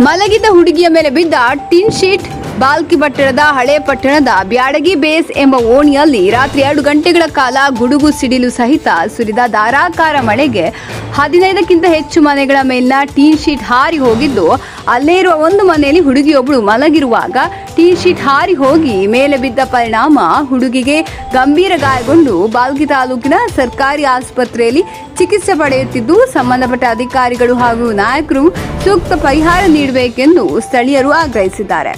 ಮಲಗಿದ್ದ ಹುಡುಗಿಯ ಮೇಲೆ ಬಿದ್ದ ಟಿನ್ ಶೀಟ್. ಬಾಲ್ಕಿ ಪಟ್ಟಣದ ಹಳೆ ಪಟ್ಟಣದ ಬ್ಯಾಡಗಿ ಬೇಸ್ ಎಂಬ ಓಣಿಯಲ್ಲಿ ರಾತ್ರಿ 2 ಗಂಟೆಗಳ ಕಾಲ ಗುಡುಗು ಸಿಡಿಲು ಸಹಿತ ಸುರಿದ ಧಾರಾಕಾರ ಮಳೆಗೆ 15ಕ್ಕಿಂತ ಹೆಚ್ಚು ಮನೆಗಳ ಮೇಲಿನ ಟಿನ್ ಶೀಟ್ ಹಾರಿ ಹೋಗಿದ್ದು, ಅಲ್ಲೇ ಇರುವ ಒಂದು ಮನೆಯಲ್ಲಿ ಹುಡುಗಿಯೊಬ್ಬಳು ಮಲಗಿರುವಾಗ ಟಿನ್ ಶೀಟ್ ಹಾರಿ ಹೋಗಿ ಮೇಲೆ ಬಿದ್ದ ಪರಿಣಾಮ ಹುಡುಗಿಗೆ ಗಂಭೀರ ಗಾಯಗೊಂಡು ಬಾಲ್ಕಿ ತಾಲೂಕಿನ ಸರ್ಕಾರಿ ಆಸ್ಪತ್ರೆಯಲ್ಲಿ ಚಿಕಿತ್ಸೆ ಪಡೆಯುತ್ತಿದ್ದು, ಸಂಬಂಧಪಟ್ಟ ಅಧಿಕಾರಿಗಳು ಹಾಗೂ ನಾಯಕರು ಸೂಕ್ತ ಪರಿಹಾರ ನೀಡಬೇಕೆಂದು ಸ್ಥಳೀಯರು ಆಗ್ರಹಿಸಿದ್ದಾರೆ.